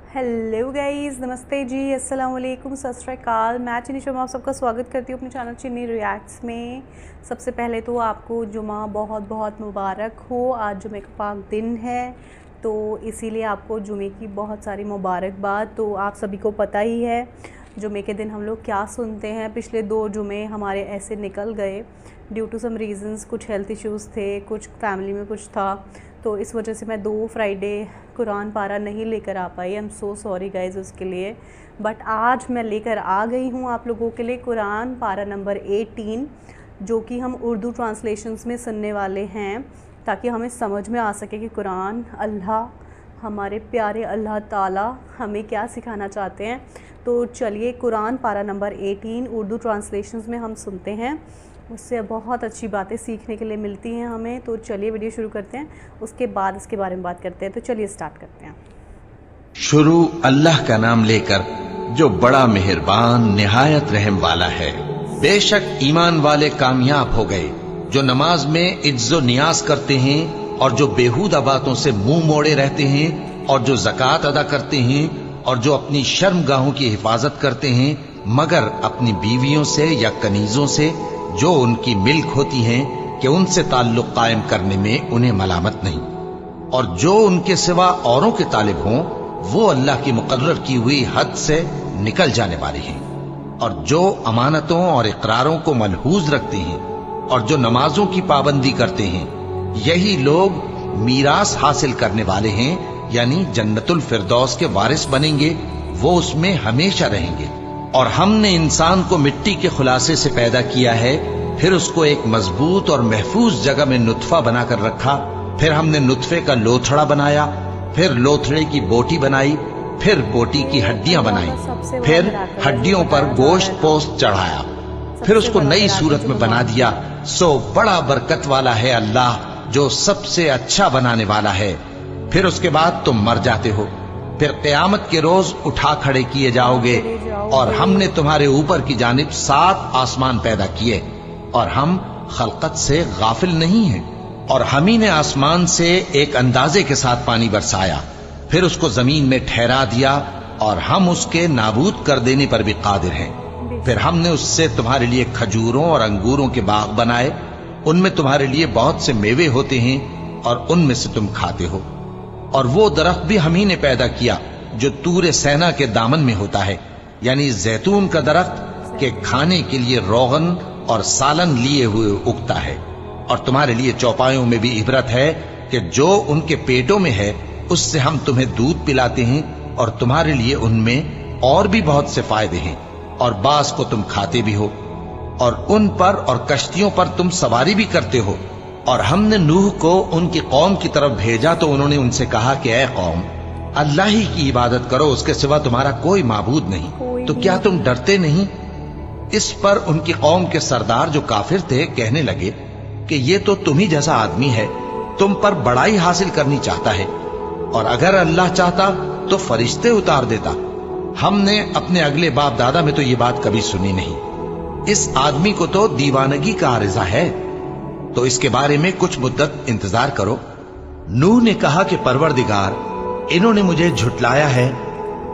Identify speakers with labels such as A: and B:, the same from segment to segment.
A: Hello guys, नमस्ते जी, अस्सलाम वालेकुम, सत श्री अकाल। मैं चिन्नी शर्मा आप सबका स्वागत करती हूँ अपने चैनल चिन्नी रिएक्ट्स में। सबसे पहले तो आपको जुमा बहुत बहुत मुबारक हो। आज जुमे का पाक दिन है, तो इसीलिए आपको जुमे की बहुत सारी मुबारकबाद। तो आप सभी को पता ही है जुमे के दिन हम लोग क्या सुनते हैं। पिछले 2 जुमे हमारे ऐसे निकल गए ड्यू टू सम रीज़न्स। कुछ हेल्थ इश्यूज़ थे, कुछ फैमिली में कुछ था, तो इस वजह से मैं 2 फ्राइडे कुरान पारा नहीं लेकर आ पाई। I am so sorry guys उसके लिए। बट आज मैं लेकर आ गई हूँ आप लोगों के लिए कुरान पारा नंबर 18, जो कि हम उर्दू ट्रांसलेशंस में सुनने वाले हैं, ताकि हमें समझ में आ सके कि कुरान अल्लाह, हमारे प्यारे अल्लाह ताला हमें क्या सिखाना चाहते हैं। तो चलिए कुरान पारा नंबर 18 उर्दू ट्रांसलेशंस में हम सुनते हैं। उससे बहुत अच्छी बातें सीखने के लिए मिलती हैं हमें। तो चलिए वीडियो शुरू करते हैं, उसके बाद इसके बारे में बात करते हैं। तो चलिए स्टार्ट करते हैं।
B: शुरू अल्लाह का नाम लेकर जो बड़ा मेहरबान निहायत रहम वाला है। बेशक ईमान वाले कामयाब हो गए जो नमाज में इज्जो नियाज करते हैं और जो बेहुदा बातों से मुंह मोड़े रहते हैं और जो ज़कात अदा करते हैं और जो अपनी शर्मगाहों की हिफाजत करते हैं, मगर अपनी बीवियों से या कनीजों से जो उनकी मिल्क होती हैं कि उनसे ताल्लुक कायम करने में उन्हें मलामत नहीं, और जो उनके सिवा औरों के तालिब हों वो अल्लाह की मुकर्रर की हुई हद से निकल जाने वाले हैं, और जो अमानतों और इकरारों को मलहूज रखते हैं और जो नमाजों की पाबंदी करते हैं, यही लोग मीरास हासिल करने वाले हैं, यानी जन्नतुल फिरदौस के वारिस बनेंगे, वो उसमें हमेशा रहेंगे। और हमने इंसान को मिट्टी के खुलासे से पैदा किया है, फिर उसको एक मजबूत और महफूज जगह में नुत्फा बनाकर रखा, फिर हमने नुत्फे का लोथड़ा बनाया, फिर लोथड़े की बोटी बनाई, फिर बोटी की हड्डियां बनाई, फिर हड्डियों पर गोश्त पोस्त चढ़ाया, फिर उसको नई सूरत में बना दिया। सो बड़ा बरकत वाला है अल्लाह, जो सबसे अच्छा बनाने वाला है। फिर उसके बाद तुम मर जाते हो, फिर क़यामत के रोज उठा खड़े किए जाओगे, और हमने तुम्हारे ऊपर की जानिब 7 आसमान पैदा किए, और हम खलकत से गाफिल नहीं हैं। और हम ही ने आसमान से एक अंदाजे के साथ पानी बरसाया, फिर उसको जमीन में ठहरा दिया, और हम उसके नाबूद कर देने पर भी कादिर हैं। फिर हमने उससे तुम्हारे लिए खजूरों और अंगूरों के बाग बनाए, उनमें तुम्हारे लिए बहुत से मेवे होते हैं और उनमें से तुम खाते हो। और वो दरख्त भी हम ही ने पैदा किया जो तूरे सेना के दामन में होता है, यानी जैतून का दरख्त के खाने के लिए रोगन और सालन लिए हुए उगता है। और तुम्हारे लिए चौपायों में भी इबरत है कि जो उनके पेटों में है उससे हम तुम्हें दूध पिलाते हैं, और तुम्हारे लिए उनमें और भी बहुत से फायदे हैं। और बास को तुम खाते भी हो, और उन पर और कश्तियों पर तुम सवारी भी करते हो। और हमने नूह को उनकी कौम की तरफ भेजा, तो उन्होंने उनसे कहा कि ऐ कौम, अल्लाह ही की इबादत करो, उसके सिवा तुम्हारा कोई माबूद नहीं, तो क्या तुम डरते नहीं? इस पर उनकी कौम के सरदार जो काफिर थे कहने लगे कि ये तो तुम ही जैसा आदमी है, तुम पर बड़ाई हासिल करनी चाहता है, और अगर अल्लाह चाहता तो फरिश्ते उतार देता। हमने अपने अगले बाप दादा में तो ये बात कभी सुनी नहीं। इस आदमी को तो दीवानगी का आरिज़ा है, तो इसके बारे में कुछ मुद्दत इंतजार करो। नूह ने कहा कि परवरदिगार, इन्होंने मुझे झुटलाया है,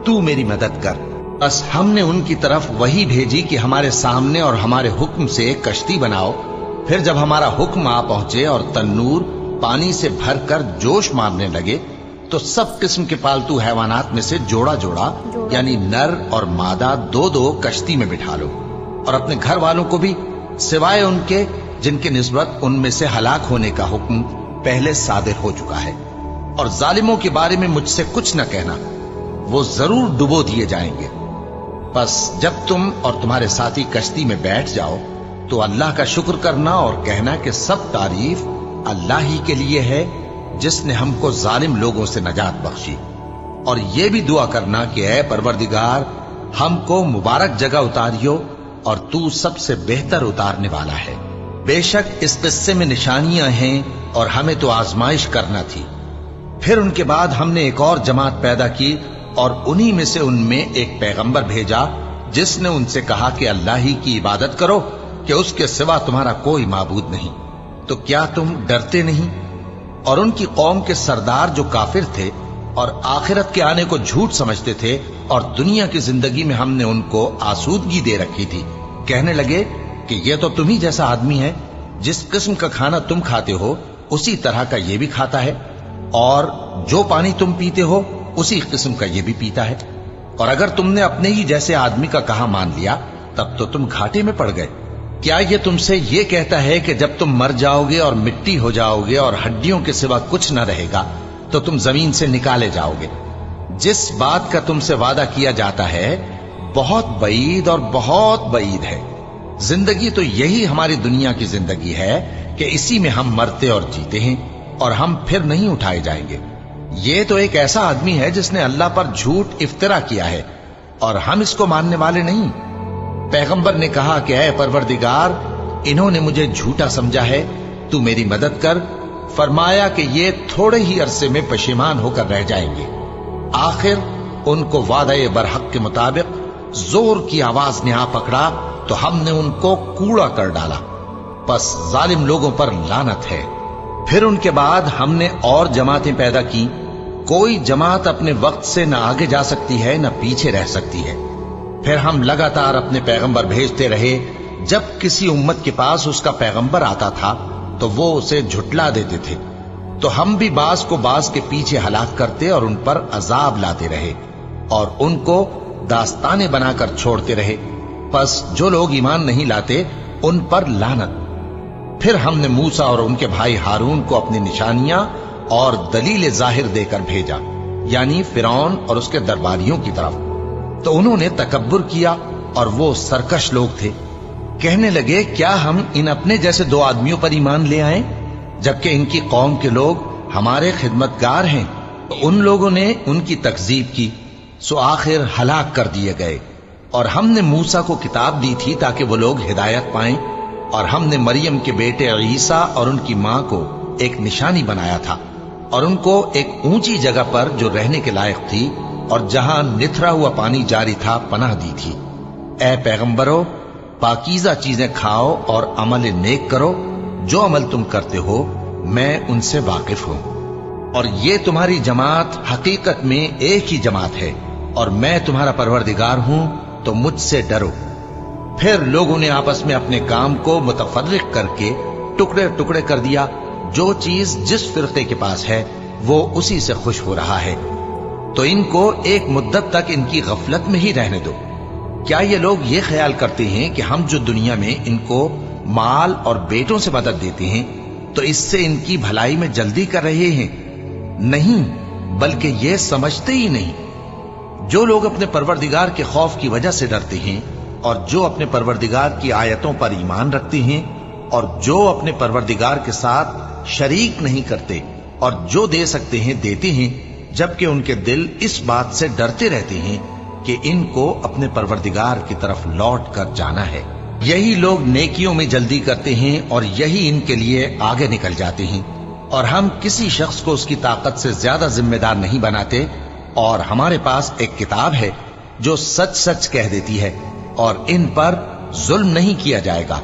B: तू मेरी मदद कर। बस हमने उनकी तरफ वही भेजी कि हमारे सामने और हमारे हुक्म से एक कश्ती बनाओ। फिर जब हमारा हुक्म आ पहुंचे और तन्नूर पानी से भरकर जोश मारने लगे, तो सब किस्म के पालतू हैवानात में से जोड़ा जोड़ा यानी नर और मादा 2-2 कश्ती में बिठा लो, और अपने घर वालों को भी, सिवाय उनके जिनके निस्बत उनमें से हलाक होने का हुक्म पहले सादिर हो चुका है। और जालिमों के बारे में मुझसे कुछ न कहना, वो जरूर डुबो दिए जाएंगे। बस जब तुम और तुम्हारे साथी कश्ती में बैठ जाओ तो अल्लाह का शुक्र करना और कहना कि सब तारीफ अल्लाह ही के लिए है, जिसने हमको जालिम लोगों से नजात बख्शी। और ये भी दुआ करना कि ऐ परवरदिगार, हमको मुबारक जगह उतारियो, और तू सबसे बेहतर उतारने वाला है। बेशक इस किस्से में निशानियां हैं, और हमें तो आजमाइश करना थी। फिर उनके बाद हमने एक और जमात पैदा की, और उन्हीं में से उनमें एक पैगंबर भेजा, जिसने उनसे कहा कि अल्लाह ही की इबादत करो, कि उसके सिवा तुम्हारा कोई माबूद नहीं, तो क्या तुम डरते नहीं? और उनकी कौम के सरदार जो काफिर थे और आखिरत के आने को झूठ समझते थे और दुनिया की जिंदगी में हमने उनको आसूदगी दे रखी थी। कहने लगे कि ये तो तुम ही जैसा आदमी है, जिस किस्म का खाना तुम खाते हो उसी तरह का ये भी खाता है, और जो पानी तुम पीते हो उसी किस्म का ये भी पीता है। और अगर तुमने अपने ही जैसे आदमी का कहा मान लिया तब तो तुम घाटे में पड़ गए। क्या ये तुमसे ये कहता है कि जब तुम मर जाओगे और मिट्टी हो जाओगे और हड्डियों के सिवा कुछ न रहेगा तो तुम जमीन से निकाले जाओगे? जिस बात का तुमसे वादा किया जाता है बहुत बईद और बहुत बईद है। जिंदगी तो यही हमारी दुनिया की जिंदगी है कि इसी में हम मरते और जीते हैं और हम फिर नहीं उठाए जाएंगे। ये तो एक ऐसा आदमी है जिसने अल्लाह पर झूठ इफ्तिरा किया है और हम इसको मानने वाले नहीं। पैगंबर ने कहा कि ऐ परवरदिगार, इन्होंने मुझे झूठा समझा है, तू मेरी मदद कर। फरमाया कि ये थोड़े ही अरसे में पशेमान होकर रह जाएंगे। आखिर उनको वादे बरहक के मुताबिक जोर की आवाज ने आ पकड़ा तो हमने उनको कूड़ा कर डाला। बस जालिम लोगों पर लानत है। फिर उनके बाद हमने और जमातें पैदा की। कोई जमात अपने वक्त से न आगे जा सकती है न पीछे रह सकती है। फिर हम लगातार अपने पैगंबर भेजते रहे। जब किसी उम्मत के पास उसका पैगंबर आता था तो वो उसे झुटला देते थे, तो हम भी बाज को बाज के पीछे हलाक करते और उन पर अजाब लाते रहे और उनको दास्तानें बनाकर छोड़ते रहे। बस जो लोग ईमान नहीं लाते उन पर लानत। फिर हमने मूसा और उनके भाई हारून को अपनी निशानियां और दलील जाहिर देकर भेजा, यानी फिरौन और उसके दरबारियों की तरफ। तो उन्होंने तकब्बुर किया और वो सरकश लोग थे। कहने लगे, क्या हम इन अपने जैसे दो आदमियों पर ईमान ले आए जबकि इनकी कौम के लोग हमारे खिदमतगार हैं? तो उन लोगों ने उनकी तकजीब की, सो आखिर हलाक कर दिए गए। और हमने मूसा को किताब दी थी ताकि वो लोग हिदायत पाएं, और हमने मरियम के बेटे ईसा और उनकी मां को एक निशानी बनाया था और उनको एक ऊंची जगह पर जो रहने के लायक थी और जहां निथरा हुआ पानी जारी था पनाह दी थी। ए पैगंबरों, पाकीज़ा चीजें खाओ और अमल नेक करो। जो अमल तुम करते हो मैं उनसे वाकिफ हूं। और ये तुम्हारी जमात हकीकत में एक ही जमात है और मैं तुम्हारा परवरदिगार हूं, तो मुझसे डरो। फिर लोगों ने आपस में अपने काम को मुतफर्रिक करके टुकड़े टुकड़े कर दिया। जो चीज जिस फिरके के पास है वो उसी से खुश हो रहा है, तो इनको एक मुद्दत तक इनकी गफलत में ही रहने दो। क्या ये लोग ये ख्याल करते हैं कि हम जो दुनिया में इनको माल और बेटों से मदद देते हैं तो इससे इनकी भलाई में जल्दी कर रहे हैं? नहीं, बल्कि ये समझते ही नहीं। जो लोग अपने परवरदिगार के खौफ की वजह से डरते हैं और जो अपने परवरदिगार की आयतों पर ईमान रखते हैं और जो अपने परवरदिगार के साथ शरीक नहीं करते और जो दे सकते हैं देते हैं, जबकि उनके दिल इस बात से डरते रहते हैं कि इनको अपने परवरदिगार की तरफ लौट कर जाना है। यही लोग नेकियों में जल्दी करते हैं और यही इनके लिए आगे निकल जाते हैं। और हम किसी शख्स को उसकी ताकत से ज्यादा जिम्मेदार नहीं बनाते। और हमारे पास एक किताब है जो सच सच कह देती है और इन पर जुल्म नहीं किया जाएगा,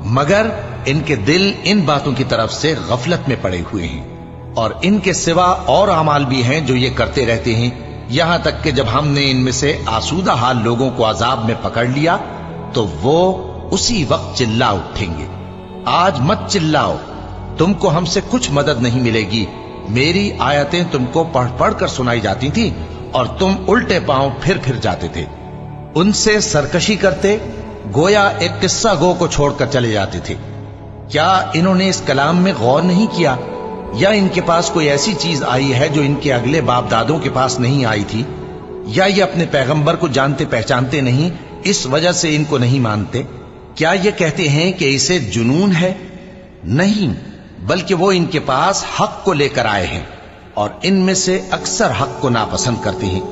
B: मगर इनके दिल इन बातों की तरफ से गफलत में पड़े हुए हैं। और इनके सिवा और अमाल भी हैं जो ये करते रहते हैं, यहां तक कि जब हमने इनमें से आसूदा हाल लोगों को अजाब में पकड़ लिया तो वो उसी वक्त चिल्ला उठेंगे, आज मत चिल्लाओ, तुमको हमसे कुछ मदद नहीं मिलेगी। मेरी आयतें तुमको पढ़ पढ़ कर सुनाई जाती थी और तुम उल्टे पांव फिर जाते थे। उनसे सरकशी करते, गोया एक किस्सा गो को छोड़कर चले जाते थे। क्या इन्होंने इस कलाम में गौर नहीं किया, या इनके पास कोई ऐसी चीज आई है जो इनके अगले बाप दादों के पास नहीं आई थी, या ये अपने पैगंबर को जानते पहचानते नहीं, इस वजह से इनको नहीं मानते? क्या ये कहते हैं कि इसे जुनून है? नहीं, बल्कि वो इनके पास हक को लेकर आए हैं और इनमें से अक्सर हक को नापसंद करते हैं।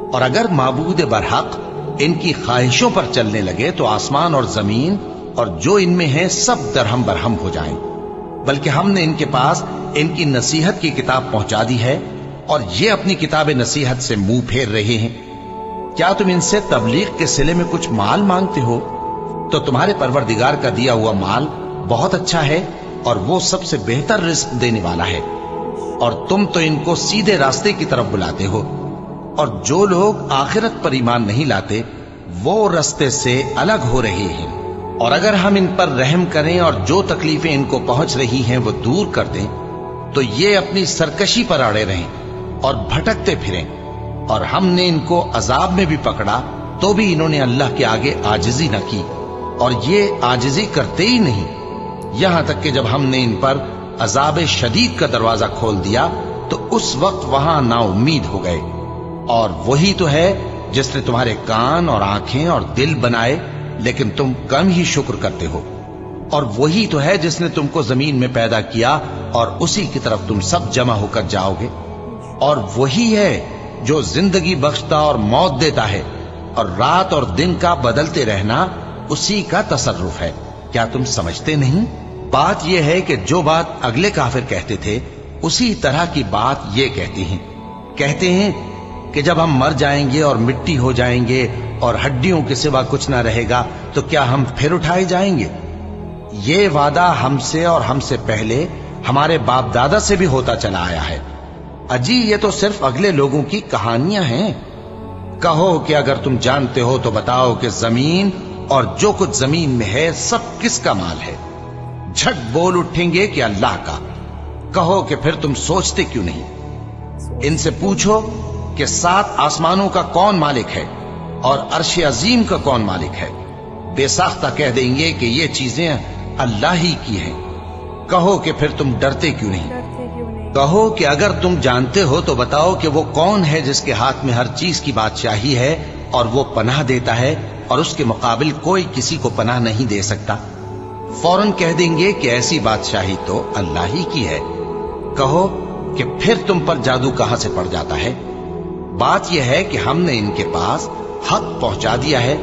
B: और अगर माबूद बरहक इनकी ख्वाहिशों पर चलने लगे तो आसमान और जमीन और जो इनमें है सब दरहम बरहम हो जाएं। बल्कि हमने इनके पास इनकी नसीहत की किताब पहुंचा दी है और ये अपनी किताब नसीहत से मुंह फेर रहे हैं। क्या तुम इनसे तबलीग के सिले में कुछ माल मांगते हो? तो तुम्हारे परवरदिगार का दिया हुआ माल बहुत अच्छा है और वो सबसे बेहतर रिस्क देने वाला है। और तुम तो इनको सीधे रास्ते की तरफ बुलाते हो। और जो लोग आखिरत पर ईमान नहीं लाते वो रास्ते से अलग हो रहे हैं। और अगर हम इन पर रहम करें और जो तकलीफें इनको पहुंच रही हैं वो दूर कर दें तो ये अपनी सरकशी पर अड़े रहें और भटकते फिरें। और हमने इनको अजाब में भी पकड़ा तो भी इन्होंने अल्लाह के आगे आजिजी न की, और ये आजिजी करते ही नहीं, यहां तक कि जब हमने इन पर अजाब शदीद का दरवाजा खोल दिया तो उस वक्त वहां नाउम्मीद हो गए। और वही तो है जिसने तुम्हारे कान और आंखें और दिल बनाए, लेकिन तुम कम ही शुक्र करते हो। और वही तो है जिसने तुमको जमीन में पैदा किया और उसी की तरफ तुम सब जमा होकर जाओगे। और वही है जो जिंदगी बख्शता और मौत देता है, और रात और दिन का बदलते रहना उसी का तसर्रुफ है। क्या तुम समझते नहीं? बात यह है कि जो बात अगले काफिर कहते थे उसी तरह की बात ये कहते हैं कि जब हम मर जाएंगे और मिट्टी हो जाएंगे और हड्डियों के सिवा कुछ ना रहेगा तो क्या हम फिर उठाए जाएंगे? ये वादा हमसे और हमसे पहले हमारे बाप दादा से भी होता चला आया है। अजी ये तो सिर्फ अगले लोगों की कहानियां हैं। कहो कि अगर तुम जानते हो तो बताओ कि जमीन और जो कुछ जमीन में है सब किसका माल है? झट बोल उठेंगे कि अल्लाह का। कहो कि फिर तुम सोचते क्यों नहीं? इनसे पूछो कि 7 आसमानों का कौन मालिक है और अर्श अजीम का कौन मालिक है। बेसाख्ता कह देंगे कि ये चीजें अल्लाह ही की हैं। कहो कि फिर तुम डरते क्यों नहीं? कहो कि अगर तुम जानते हो तो बताओ कि वो कौन है जिसके हाथ में हर चीज की बादशाही है और वो पनाह देता है और उसके मुकाबिल कोई किसी को पनाह नहीं दे सकता। फौरन कह देंगे कि ऐसी बादशाही तो अल्लाह ही की है। कहो कि फिर तुम पर जादू कहां से पड़ जाता है? बात यह है कि हमने इनके पास हक पहुंचा दिया है,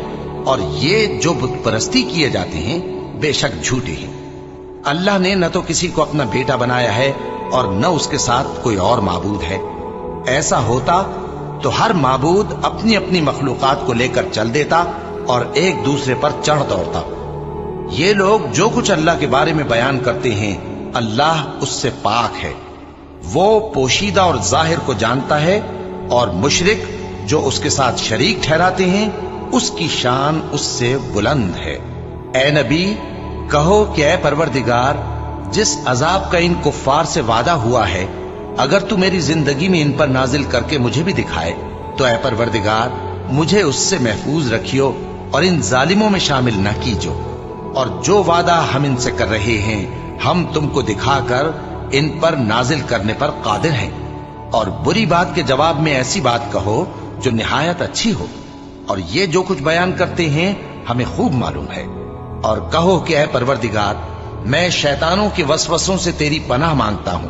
B: और ये जो बुत परस्ती किए जाते हैं बेशक झूठे हैं। अल्लाह ने न तो किसी को अपना बेटा बनाया है और न उसके साथ कोई और माबूद है। ऐसा होता तो हर माबूद अपनी अपनी मखलूकात को लेकर चल देता और एक दूसरे पर चढ़ दौड़ता। ये लोग जो कुछ अल्लाह के बारे में बयान करते हैं अल्लाह उससे पाक है। वो पोशीदा और जाहिर को जानता है, और मुशरिक जो उसके साथ शरीक ठहराते हैं उसकी शान उससे बुलंद है। ए नबी कहो कि ए परवरदिगार, जिस अजाब का इन कुफ्फार से वादा हुआ है अगर तू मेरी जिंदगी में इन पर नाजिल करके मुझे भी दिखाए तो ए परवरदिगार मुझे उससे महफूज रखियो और इन जालिमों में शामिल न कीजो। और जो वादा हम इनसे कर रहे हैं हम तुमको दिखाकर इन पर नाजिल करने पर कादिर हैं। और बुरी बात के जवाब में ऐसी बात कहो जो निहायत अच्छी हो, और ये जो कुछ बयान करते हैं हमें खूब मालूम है। और कहो कि ऐ परवरदिगार, मैं शैतानों के वसवसों से तेरी पनाह मांगता हूं,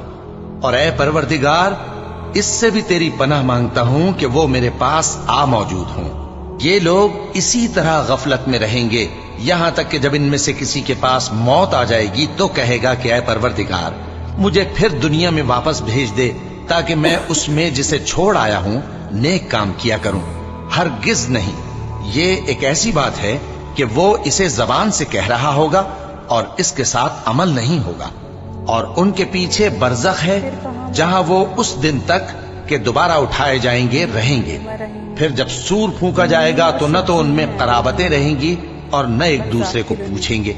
B: और ऐ परवरदिगार इससे भी तेरी पनाह मांगता हूं कि वो मेरे पास आ मौजूद हों। ये लोग इसी तरह गफलत में रहेंगे यहां तक कि जब इनमें से किसी के पास मौत आ जाएगी तो कहेगा कि ऐ परवरदिगार मुझे फिर दुनिया में वापस भेज दे ताकि मैं उसमें जिसे छोड़ आया हूं नेक काम किया करूं। हरगिज नहीं, ये एक ऐसी बात है कि वो इसे जबान से कह रहा होगा और इसके साथ अमल नहीं होगा। और उनके पीछे बरज़ख है जहां वो उस दिन तक के दोबारा उठाए जाएंगे रहेंगे। फिर जब सूर फूंका जाएगा तो न तो उनमें कराबतें रहेंगी और न एक दूसरे को पूछेंगे।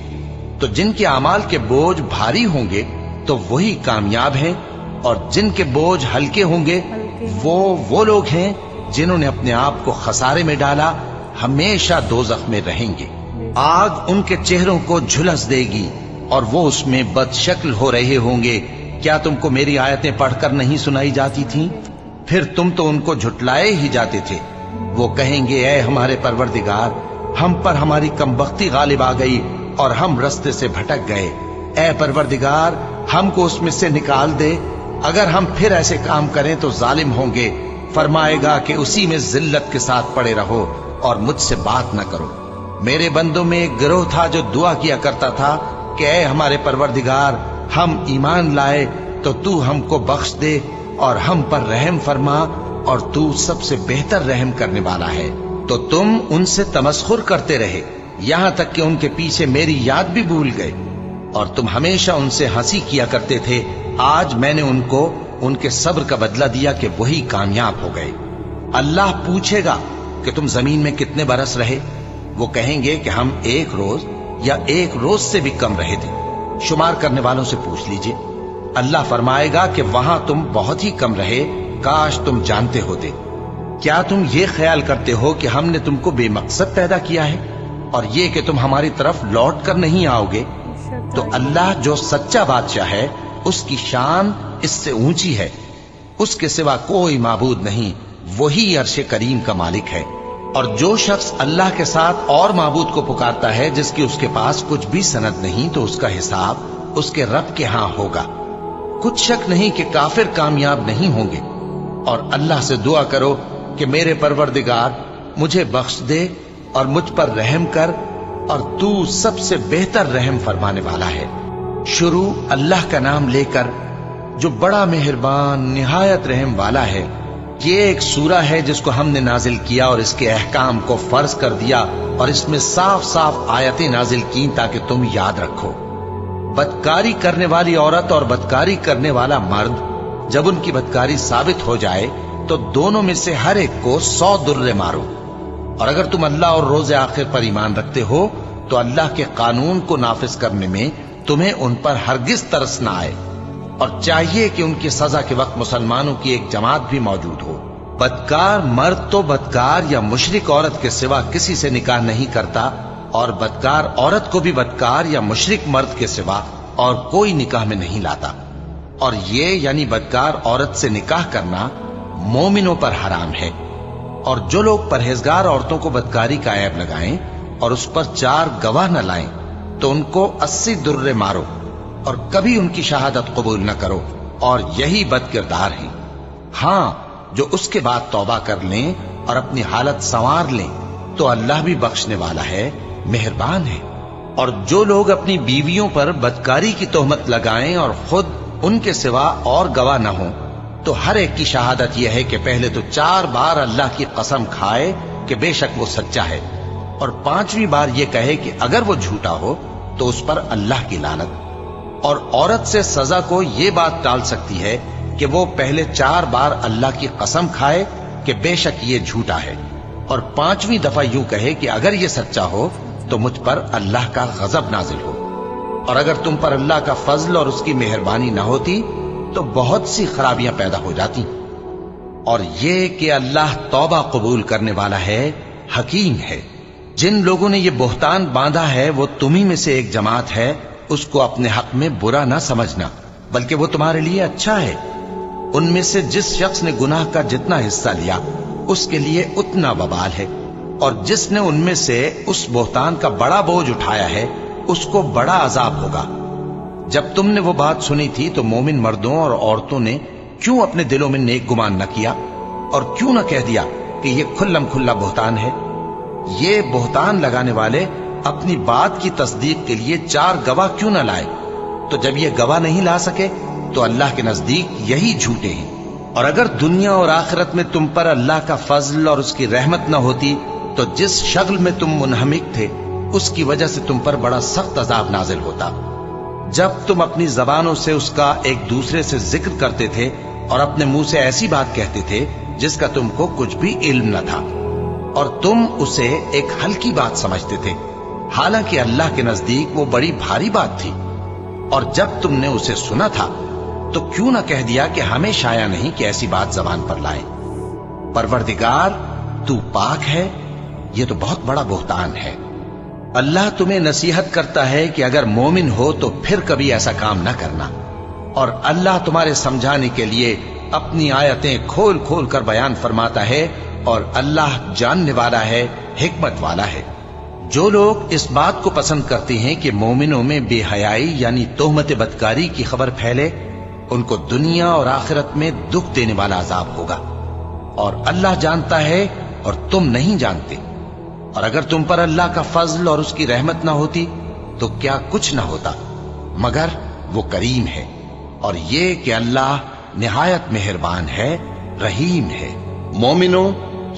B: तो जिनके अमाल के बोझ भारी होंगे तो वही कामयाब हैं, और जिनके बोझ हल्के होंगे वो लोग हैं जिन्होंने अपने आप को खसारे में डाला, हमेशा दोज़ख में रहेंगे। आग उनके चेहरों को झुलस देगी और वो उसमें बदशक्ल हो रहे होंगे। क्या तुमको मेरी आयतें पढ़कर नहीं सुनाई जाती थीं? फिर तुम तो उनको झुटलाए ही जाते थे। वो कहेंगे ऐ हमारे परवरदिगार, हम पर हमारी कमबख्ती गालिब आ गई और हम रास्ते से भटक गए। ऐ परवरदिगार हमको उसमें से निकाल दे, अगर हम फिर ऐसे काम करें तो जालिम होंगे। फरमाएगा कि उसी में जिल्लत के साथ पड़े रहो और मुझसे बात न करो। मेरे बंदों में एक गिरोह था जो दुआ किया करता था कि ऐ हमारे परवरदिगार, हम ईमान लाए तो तू हमको बख्श दे और हम पर रहम फरमा, और तू सबसे बेहतर रहम करने वाला है। तो तुम उनसे तमस्खुर करते रहे यहां तक कि उनके पीछे मेरी याद भी भूल गए, और तुम हमेशा उनसे हंसी किया करते थे। आज मैंने उनको उनके सब्र का बदला दिया कि वही कामयाब हो गए। अल्लाह पूछेगा कि तुम जमीन में कितने बरस रहे? वो कहेंगे कि हम 1 रोज या 1 रोज से भी कम रहे थे। शुमार करने वालों से पूछ लीजिए। अल्लाह फरमाएगा कि वहां तुम बहुत ही कम रहे, काश तुम जानते होते। क्या तुम ये ख्याल करते हो कि हमने तुमको बेमकसद पैदा किया है और ये कि तुम हमारी तरफ लौट कर नहीं आओगे? तो अल्लाह जो सच्चा बादशाह है, उसकी शान इससे ऊंची है। उसके सिवा कोई माबूद नहीं, वही अर्शे करीम का मालिक है। और जो शख्स अल्लाह के साथ और माबूद को पुकारता है जिसकी उसके पास कुछ भी सनद नहीं, तो उसका हिसाब उसके रब के यहां होगा। कुछ शक नहीं कि काफिर कामयाब नहीं होंगे। और अल्लाह से दुआ करो कि मेरे परवरदिगार मुझे बख्श दे और मुझ पर रहम कर, और तू सबसे बेहतर रहम फरमाने वाला है। शुरू अल्लाह का नाम लेकर जो बड़ा मेहरबान निहायत रहम वाला है। ये एक सूरा है जिसको हमने नाजिल किया और इसके अहकाम को फर्ज कर दिया, और इसमें साफ साफ आयतें नाजिल की ताकि तुम याद रखो। बदकारी करने वाली औरत और बदकारी करने वाला मर्द जब उनकी बदकारी साबित हो जाए तो दोनों में से हर एक को 100 दुर्रे मारो। और अगर तुम अल्लाह और रोज़े आखिर पर ईमान रखते हो तो अल्लाह के कानून को नाफिज करने में तुम्हें उन पर हरगिज तरस ना आए, और चाहिए कि उनकी सजा के वक्त मुसलमानों की एक जमात भी मौजूद हो। बदकार मर्द तो बदकार या मुशरिक औरत के सिवा किसी से निकाह नहीं करता, और बदकार औरत को भी बदकार या मुशरिक मर्द के सिवा और कोई निकाह में नहीं लाता। और ये यानी बदकार औरत से निकाह करना मोमिनों पर हराम है। और जो लोग परहेजगार औरतों को बदकारी का ऐब लगाएं और उस पर 4 गवाह न लाएं, तो उनको 80 दुर्रे मारो और कभी उनकी शहादत कबूल न करो, और यही बदकिरदार हैं। हां, जो उसके बाद तौबा कर लें और अपनी हालत संवार लें तो अल्लाह भी बख्शने वाला है, मेहरबान है। और जो लोग अपनी बीवियों पर बदकारी की तोहमत लगाएं और खुद उनके सिवा और गवाह न हो, तो हर एक की शहादत यह है कि पहले तो 4 बार अल्लाह की कसम खाए कि बेशक वो सच्चा है, और 5वीं बार ये कहे कि अगर वो झूठा हो तो उस पर अल्लाह की लानत। और औरत से सजा को ये बात टाल सकती है कि वो पहले 4 बार अल्लाह की कसम खाए कि बेशक ये झूठा है, और 5वीं दफा यूं कहे कि अगर ये सच्चा हो तो मुझ पर अल्लाह का गजब नाजिल हो। और अगर तुम पर अल्लाह का फजल और उसकी मेहरबानी ना होती तो बहुत सी खराबियां पैदा हो जाती। और ये कि अल्लाह तौबा कबूल करने वाला है, हकीम है। जिन लोगों ने ये बोहतान बांधा है वो तुम्ही में से एक जमात है, उसको अपने हक में बुरा ना समझना, बल्कि वो तुम्हारे लिए अच्छा है। उनमें से जिस शख्स ने गुनाह का जितना हिस्सा लिया उसके लिए उतना वबाल है, और जिसने उनमें से उस बोहतान का बड़ा बोझ उठाया है उसको बड़ा अजाब होगा। जब तुमने वो बात सुनी थी तो मोमिन मर्दों और औरतों ने क्यों अपने दिलों में नेक गुमान न किया, और क्यों न कह दिया कि ये खुल्लम खुल्ला बोहतान है? ये बोहतान लगाने वाले अपनी बात की तस्दीक के लिए 4 गवाह क्यों न लाए? तो जब ये गवाह नहीं ला सके तो अल्लाह के नजदीक यही झूठे हैं। और अगर दुनिया और आखिरत में तुम पर अल्लाह का फजल और उसकी रहमत न होती तो जिस शगल में तुम मुनहमिक थे उसकी वजह से तुम पर बड़ा सख्त अजाब नाजिल होता। जब तुम अपनी जबानों से उसका एक दूसरे से जिक्र करते थे और अपने मुंह से ऐसी बात कहते थे जिसका तुमको कुछ भी इल्म न था, और तुम उसे एक हल्की बात समझते थे, हालांकि अल्लाह के नजदीक वो बड़ी भारी बात थी। और जब तुमने उसे सुना था तो क्यों न कह दिया कि हमें शाया नहीं कि ऐसी बात जबान पर लाए। परवरदिगार तू पाक है, ये तो बहुत बड़ा बोहतान है। अल्लाह तुम्हें नसीहत करता है कि अगर मोमिन हो तो फिर कभी ऐसा काम न करना, और अल्लाह तुम्हारे समझाने के लिए अपनी आयतें खोल खोल कर बयान फरमाता है, और अल्लाह जानने वाला है, हिकमत वाला है। जो लोग इस बात को पसंद करते हैं कि मोमिनों में बेहयाई यानी तोहमत बदकारी की खबर फैले, उनको दुनिया और आखिरत में दुख देने वाला अजाब होगा। और अल्लाह जानता है और तुम नहीं जानते। और अगर तुम पर अल्लाह का फजल और उसकी रहमत ना होती तो क्या कुछ ना होता, मगर वो करीम है। और ये कि अल्लाह निहायत मेहरबान है, रहीम है। मोमिनो,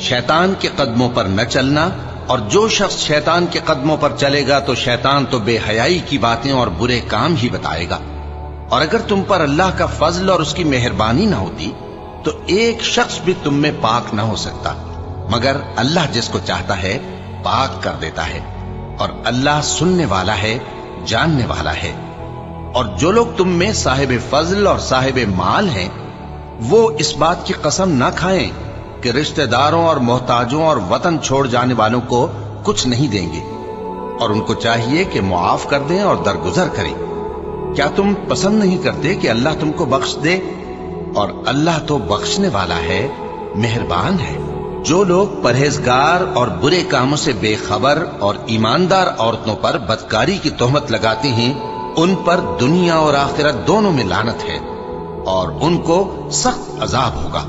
B: शैतान के कदमों पर न चलना, और जो शख्स शैतान के कदमों पर चलेगा तो शैतान तो बेहयाई की बातें और बुरे काम ही बताएगा। और अगर तुम पर अल्लाह का फजल और उसकी मेहरबानी ना होती तो एक शख्स भी तुम में पाक ना हो सकता, मगर अल्लाह जिसको चाहता है पाक कर देता है, और अल्लाह सुनने वाला है, जानने वाला है। और जो लोग तुम में साहिब फजल और साहिब माल हैं, वो इस बात की कसम ना खाएं कि रिश्तेदारों और मोहताजों और वतन छोड़ जाने वालों को कुछ नहीं देंगे, और उनको चाहिए कि मुआफ कर दें और दरगुजर करें। क्या तुम पसंद नहीं करते कि अल्लाह तुमको बख्श दे? और अल्लाह तो बख्शने वाला है, मेहरबान है। जो लोग परहेजगार और बुरे कामों से बेखबर और ईमानदार औरतों पर बदकारी की तोहमत लगाते हैं, उन पर दुनिया और आखिरत दोनों में लानत है, और उनको सख्त अजाब होगा।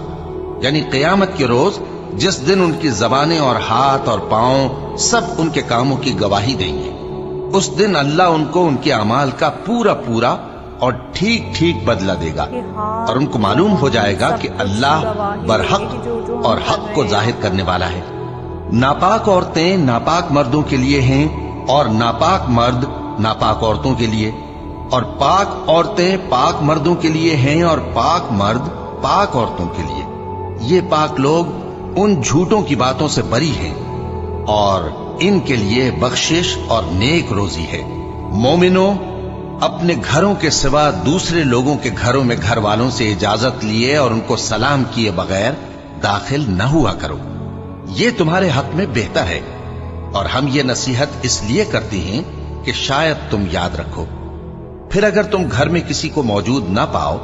B: यानी क़यामत के रोज, जिस दिन उनकी जबानें और हाथ और पांव सब उनके कामों की गवाही देंगे, उस दिन अल्लाह उनको उनके अमाल का पूरा पूरा और ठीक ठीक बदला देगा, और उनको मालूम हो जाएगा कि अल्लाह बरहक और हक को जाहिर करने वाला है। नापाक औरतें नापाक मर्दों के लिए हैं, और नापाक मर्द नापाक औरतों के लिए, और पाक औरतें पाक मर्दों के लिए हैं, और पाक मर्द पाक औरतों के लिए। ये पाक लोग उन झूठों की बातों से बरी हैं, और इनके लिए बख्शिश और नेक रोजी है। मोमिनो, अपने घरों के सिवा दूसरे लोगों के घरों में घर वालों से इजाजत लिए और उनको सलाम किए बगैर दाखिल न हुआ करो। ये तुम्हारे हक में बेहतर है, और हम ये नसीहत इसलिए करते हैं कि शायद तुम याद रखो। फिर अगर तुम घर में किसी को मौजूद ना पाओ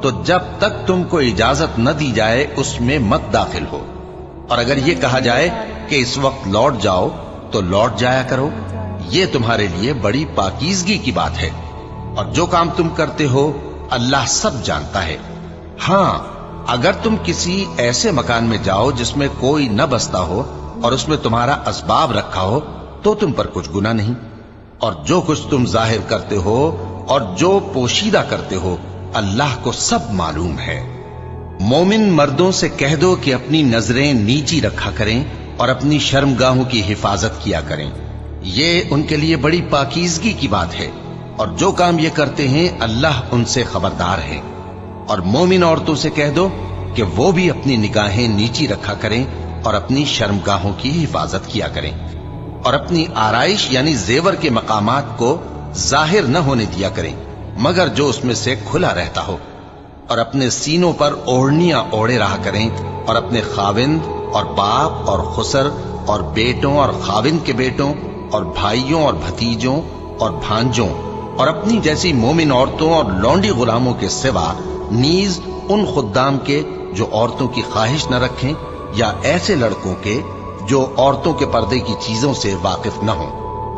B: तो जब तक तुमको इजाजत न दी जाए उसमें मत दाखिल हो, और अगर ये कहा जाए कि इस वक्त लौट जाओ तो लौट जाया करो। ये तुम्हारे लिए बड़ी पाकीज़गी की बात है, और जो काम तुम करते हो अल्लाह सब जानता है। हाँ, अगर तुम किसी ऐसे मकान में जाओ जिसमें कोई न बसता हो और उसमें तुम्हारा असबाब रखा हो तो तुम पर कुछ गुनाह नहीं, और जो कुछ तुम जाहिर करते हो और जो पोशीदा करते हो अल्लाह को सब मालूम है। मोमिन मर्दों से कह दो कि अपनी नजरें नीची रखा करें और अपनी शर्मगाहों की हिफाजत किया करें। ये उनके लिए बड़ी पाकीज़गी की बात है, और जो काम ये करते हैं अल्लाह उनसे खबरदार है। और मोमिन औरतों से कह दो कि वो भी अपनी निगाहें नीची रखा करें और अपनी शर्मगाहों की हिफाजत किया करें, और अपनी आराइश यानी जेवर के मकामात को जाहिर न होने दिया करें मगर जो उसमें से खुला रहता हो, और अपने सीनों पर ओढ़नियां ओढ़े रहा करें, और अपने खाविंद और बाप और खुसर और बेटों और खाविंद के बेटों और भाइयों और भतीजों और भांजों और अपनी जैसी मोमिन औरतों और लौंडी गुलामों के सिवा नीज उन खुद्दाम के जो औरतों की ख्वाहिश न रखें, या ऐसे लड़कों के जो औरतों के पर्दे की चीजों से वाकिफ न हो।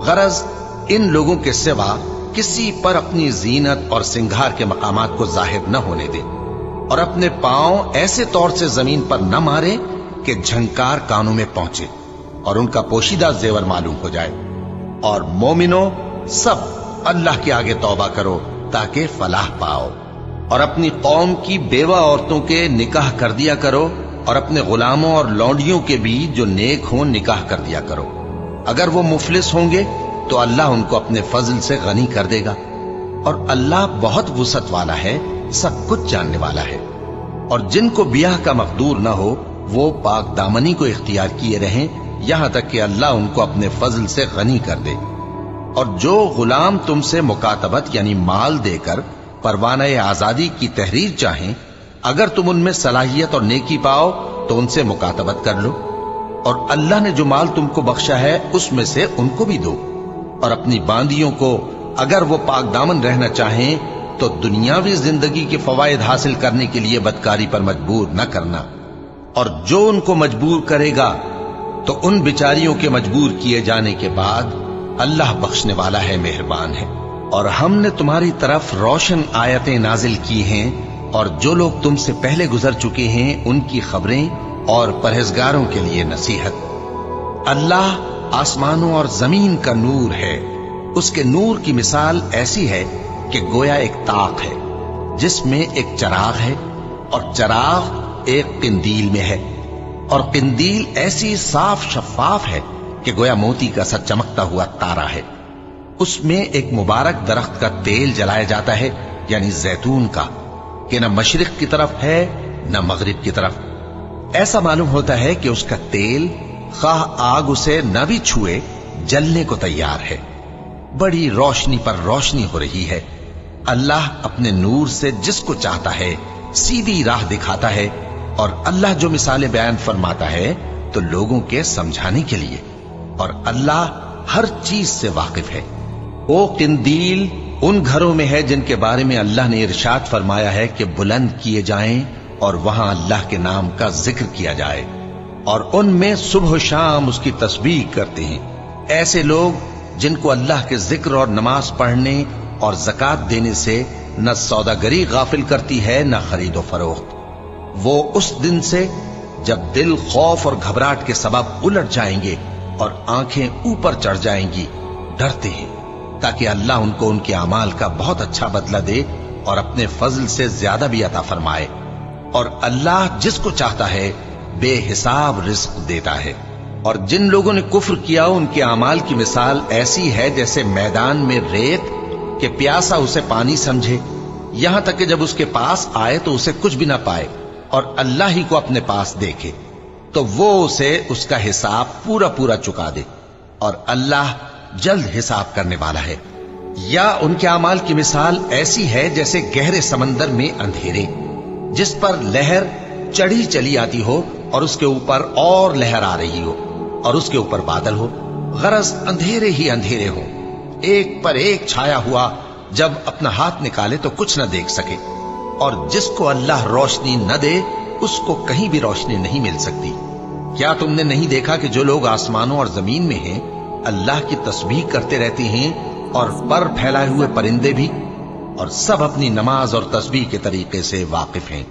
B: गरज इन लोगों के सिवा किसी पर अपनी जीनत और सिंगार के मकामात को जाहिर न होने दे, और अपने पांव ऐसे तौर से जमीन पर न मारे कि झंकार कानों में पहुंचे और उनका पोशीदा जेवर मालूम हो जाए। और मोमिनो, सब अल्लाह के आगे तौबा करो ताकि फलाह पाओ, और अपनी कौम की बेवा औरतों के निकाह कर दिया करो, और अपने गुलामों और लौंडियों के भी जो नेक हों निकाह कर दिया करो। अगर वो मुफलिस होंगे तो अल्लाह उनको अपने फजल से गनी कर देगा, और अल्लाह बहुत वुसअत वाला है, सब कुछ जानने वाला है। और जिनको ब्याह का मकदूर न हो वो पाक दामनी को इख्तियार किए रहें यहां तक कि अल्लाह उनको अपने फजल से गनी कर दे। और जो गुलाम तुमसे मुकातबत यानी माल देकर परवाना आजादी की तहरीर चाहें, अगर तुम उनमें सलाहियत और नेकी पाओ तो उनसे मुकातबत कर लो, और अल्लाह ने जो माल तुमको बख्शा है उसमें से उनको भी दो। और अपनी बांदियों को अगर वो पाक दामन रहना चाहें तो दुनियावी जिंदगी के फवायद हासिल करने के लिए बदकारी पर मजबूर न करना, और जो उनको मजबूर करेगा तो उन बिचारियों के मजबूर किए जाने के बाद अल्लाह बख्शने वाला है, मेहरबान है। और हमने तुम्हारी तरफ रोशन आयतें नाजिल की हैं, और जो लोग तुमसे पहले गुजर चुके हैं उनकी खबरें और परहेजगारों के लिए नसीहत। अल्लाह आसमानों और जमीन का नूर है। उसके नूर की मिसाल ऐसी है कि गोया एक ताक है जिसमें एक चराग है, और चराग एक किंदील में है, और किंदील ऐसी साफ शफाफ है कि गोया मोती का सा चमकता हुआ तारा है। उसमें एक मुबारक दरख्त का तेल जलाया जाता है, यानी जैतून का, कि न मशरिक की तरफ है न मगरिब की तरफ। ऐसा मालूम होता है कि उसका तेल खाह आग उसे न भी छुए जलने को तैयार है। बड़ी रोशनी पर रोशनी हो रही है। अल्लाह अपने नूर से जिसको चाहता है सीधी राह दिखाता है, और अल्लाह जो मिसालें बयान फरमाता है तो लोगों के समझाने के लिए, और अल्लाह हर चीज से वाकिफ है। ओ किंदील उन घरों में है जिनके बारे में अल्लाह ने इरशाद फरमाया है कि बुलंद किए जाएं और वहां अल्लाह के नाम का जिक्र किया जाए, और उनमें सुबह शाम उसकी तस्बीह करते हैं। ऐसे लोग जिनको अल्लाह के जिक्र और नमाज पढ़ने और ज़कात देने से न सौदागरी गाफिल करती है न खरीदो फरोख्त। वो उस दिन से जब दिल खौफ और घबराहट के सबब उलट जाएंगे और आंखें ऊपर चढ़ जाएंगी, डरते हैं ताकि अल्लाह उनको उनके अमाल का बहुत अच्छा बदला दे और अपने फजल से ज्यादा भी अता फरमाए। और अल्लाह जिसको चाहता है बेहिसाब रिस्क देता है। और जिन लोगों ने कुफ्र किया उनके अमाल की मिसाल ऐसी है जैसे मैदान में रेत के प्यासा उसे पानी समझे, यहां तक कि जब उसके पास आए तो उसे कुछ भी ना पाए और अल्लाह ही को अपने पास देखे तो वो उसे उसका हिसाब पूरा पूरा चुका दे, और अल्लाह जल्द हिसाब करने वाला है। या उनके अमाल की मिसाल ऐसी है जैसे गहरे समंदर में अंधेरे जिस पर लहर चढ़ी चली आती हो और उसके ऊपर और लहर आ रही हो और उसके ऊपर बादल हो, गरज अंधेरे ही अंधेरे हो, एक पर एक छाया हुआ, जब अपना हाथ निकाले तो कुछ न देख सके। और जिसको अल्लाह रोशनी न दे उसको कहीं भी रोशनी नहीं मिल सकती। क्या तुमने नहीं देखा कि जो लोग आसमानों और जमीन में हैं अल्लाह की तस्बीह करते रहते हैं, और पर फैलाए हुए परिंदे भी, और सब अपनी नमाज और तस्बीह के तरीके से वाकिफ हैं,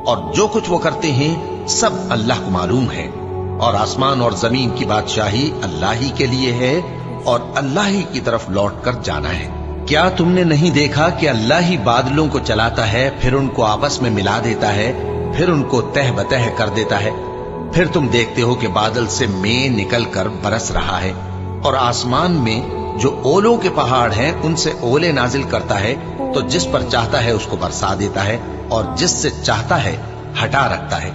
B: और जो कुछ वो करते हैं सब अल्लाह को मालूम है। और आसमान और जमीन की बादशाही अल्लाह ही के लिए है और अल्लाह ही की तरफ लौट कर जाना है। क्या तुमने नहीं देखा कि अल्लाह ही बादलों को चलाता है, फिर उनको आपस में मिला देता है, फिर उनको तह बतह कर देता है, फिर तुम देखते हो कि बादल से मेंह निकल कर बरस रहा है, और आसमान में जो ओलों के पहाड़ हैं उनसे ओले नाजिल करता है, तो जिस पर चाहता है उसको बरसा देता है और जिससे चाहता है हटा रखता है।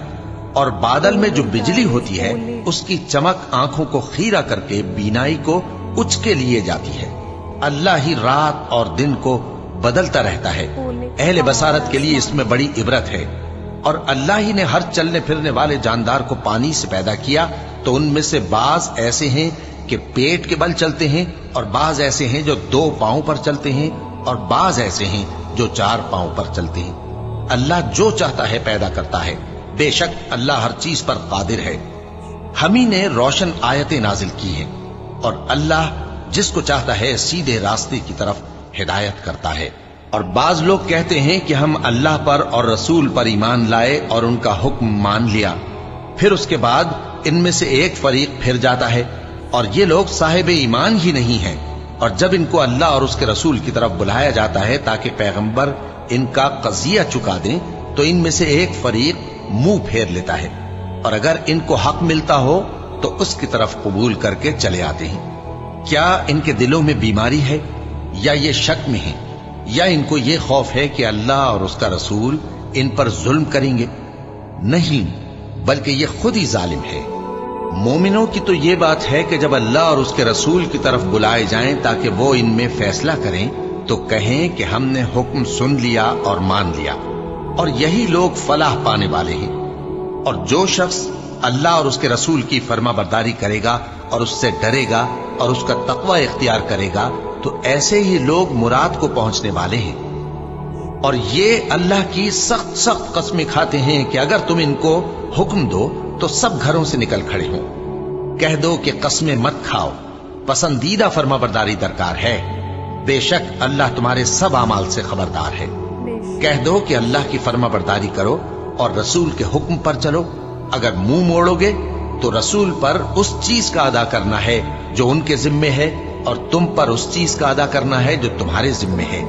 B: और बादल में जो बिजली होती है उसकी चमक आंखों को खीरा करके बीनाई को उचके लिए जाती है। अल्लाह ही रात और दिन को बदलता रहता है। अहले बसारत के लिए इसमें बड़ी इबरत है। और अल्लाह ही ने हर चलने फिरने वाले जानदार को पानी से पैदा किया, तो उनमें से बाज ऐसे हैं कि पेट के बल चलते हैं, और बाज ऐसे हैं जो 2 पांव पर चलते हैं, और बाज ऐसे हैं जो 4 पांव पर चलते हैं। अल्लाह जो चाहता है पैदा करता है। बेशक अल्लाह हर चीज पर कादिर है। हम ही ने रोशन आयतें नाजिल की हैं, और अल्लाह जिसको चाहता है सीधे रास्ते की तरफ हिदायत करता है। और बाज लोग कहते हैं कि हम अल्लाह पर और रसूल पर ईमान लाए और उनका हुक्म मान लिया, फिर उसके बाद इनमें से एक फरीक फिर जाता है, और ये लोग साहिब ईमान ही नहीं हैं। और जब इनको अल्लाह और उसके रसूल की तरफ बुलाया जाता है ताकि पैगंबर इनका कजिया चुका दें, तो इनमें से एक फरीक मुंह फेर लेता है, और अगर इनको हक मिलता हो तो उसकी तरफ कबूल करके चले आते हैं। क्या इनके दिलों में बीमारी है, या ये शक में है, या इनको ये खौफ है कि अल्लाह और उसका रसूल इन पर जुल्म करेंगे? नहीं, बल्कि ये खुद ही जालिम है। मोमिनों की तो ये बात है कि जब अल्लाह और उसके रसूल की तरफ बुलाए जाएं ताकि वो इनमें फैसला करें, तो कहें कि हमने हुक्म सुन लिया और मान लिया, और यही लोग फलाह पाने वाले हैं। और जो शख्स अल्लाह और उसके रसूल की फर्मा बरदारी करेगा और उससे डरेगा और उसका तकवा इख्तियार करेगा, तो ऐसे ही लोग मुराद को पहुंचने वाले हैं। और ये अल्लाह की सख्त सख्त कस्में खाते हैं कि अगर तुम इनको हुक्म दो तो सब घरों से निकल खड़े हों। कह दो कि कस्में मत खाओ, पसंदीदा फर्माबरदारी दरकार है। बेशक अल्लाह तुम्हारे सब अमाल से खबरदार है। कह दो कि अल्लाह की फर्माबरदारी करो और रसूल के हुक्म पर चलो। अगर मुंह मोड़ोगे तो रसूल पर उस चीज का अदा करना है जो उनके जिम्मे है, और तुम पर उस चीज का अदा करना है जो तुम्हारे जिम्मे है।